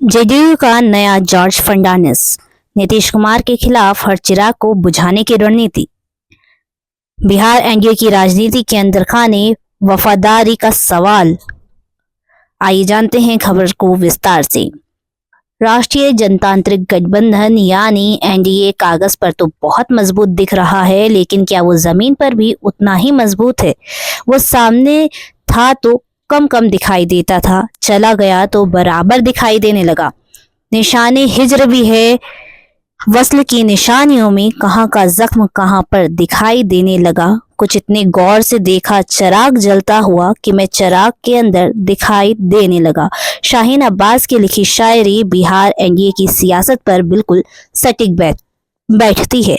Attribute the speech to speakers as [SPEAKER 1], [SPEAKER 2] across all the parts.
[SPEAKER 1] JDU का नया George Fernandes, Nitish Kumar के खिलाफ हर चिराग को बुझाने की रणनीति। बिहार एनडीए की राजनीति के अंदर खाने वफादारी का सवाल। आइए जानते हैं खबर को विस्तार से। राष्ट्रीय जनतांत्रिक गठबंधन यानी एनडीए कागज पर तो बहुत मजबूत दिख रहा है, लेकिन क्या वो जमीन पर भी उतना ही मजबूत है? वो सामने था तो कम कम दिखाई देता था, चला गया तो बराबर दिखाई देने लगा। निशाने हिज्र भी है, वस्ल की निशानियों में कहाँ का जख्म कहाँ पर दिखाई देने लगा। कुछ इतने गौर से देखा चिराग जलता हुआ कि मैं चिराग के अंदर दिखाई देने लगा। शाहीन अब्बास की लिखी शायरी बिहार एनडीए की सियासत पर बिल्कुल सटीक बैठती है।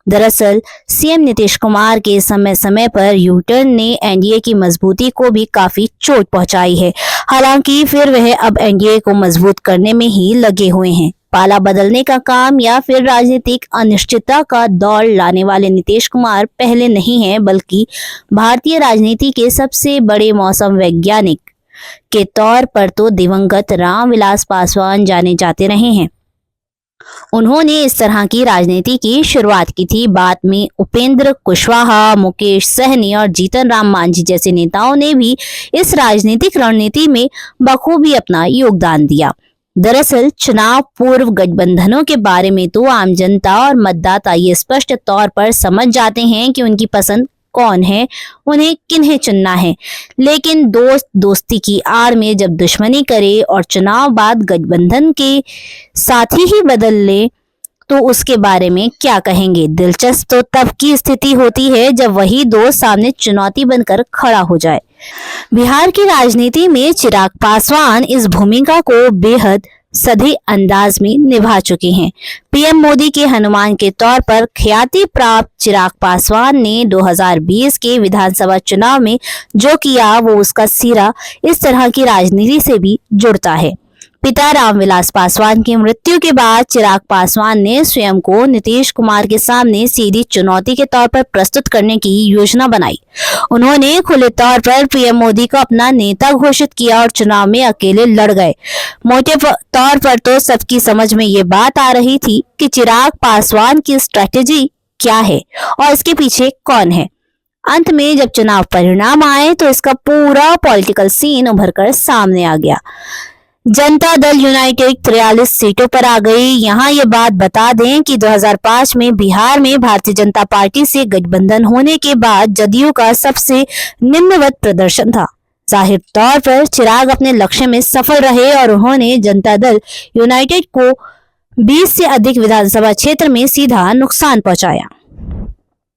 [SPEAKER 1] दरअसल सीएम नीतीश कुमार के समय समय पर यूटर्न ने एनडीए की मजबूती को भी काफी चोट पहुंचाई है। हालांकि फिर वह अब एनडीए को मजबूत करने में ही लगे हुए हैं। पाला बदलने का काम या फिर राजनीतिक अनिश्चितता का दौर लाने वाले नीतीश कुमार पहले नहीं हैं, बल्कि भारतीय राजनीति के सबसे बड़े मौसम वैज्ञानिक के तौर पर तो दिवंगत रामविलास पासवान जाने जाते रहे हैं। उन्होंने इस तरह की राजनीति की शुरुआत की थी। बाद में उपेंद्र कुशवाहा, मुकेश सहनी और जीतन राम मांझी जैसे नेताओं ने भी इस राजनीतिक रणनीति में बखूबी अपना योगदान दिया। दरअसल चुनाव पूर्व गठबंधनों के बारे में तो आम जनता और मतदाता ये स्पष्ट तौर पर समझ जाते हैं कि उनकी पसंद कौन है, उन्हें किन्हें चुनना है। लेकिन दोस्त दोस्ती की आड़ में जब दुश्मनी करे और चुनाव बाद गठबंधन के साथी ही बदल ले तो उसके बारे में क्या कहेंगे? दिलचस्प तो तब की स्थिति होती है जब वही दोस्त सामने चुनौती बनकर खड़ा हो जाए। बिहार की राजनीति में चिराग पासवान इस भूमिका को बेहद सधी अंदाज में निभा चुके हैं। पीएम मोदी के हनुमान के तौर पर ख्याति प्राप्त चिराग पासवान ने 2020 के विधानसभा चुनाव में जो किया वो उसका सिरा इस तरह की राजनीति से भी जुड़ता है। पिता रामविलास पासवान की मृत्यु के बाद चिराग पासवान ने स्वयं को नीतीश कुमार के सामने सीधी चुनौती के तौर पर प्रस्तुत करने की योजना बनाई। उन्होंने खुले तौर पर पीएम मोदी को अपना नेता घोषित किया और चुनाव में अकेले लड़ गए। मोटे तौर पर तो सबकी समझ में ये बात आ रही थी कि चिराग पासवान की स्ट्रेटेजी क्या है और इसके पीछे कौन है। अंत में जब चुनाव परिणाम आए तो इसका पूरा पॉलिटिकल सीन उभर कर सामने आ गया। जनता दल यूनाइटेड 43 सीटों पर आ गई। यहाँ ये बात बता दें कि 2005 में बिहार में भारतीय जनता पार्टी से गठबंधन होने के बाद जदयू का सबसे निम्नवत प्रदर्शन था। जाहिर तौर पर चिराग अपने लक्ष्य में सफल रहे और उन्होंने जनता दल यूनाइटेड को 20 से अधिक विधानसभा क्षेत्र में सीधा नुकसान पहुंचाया।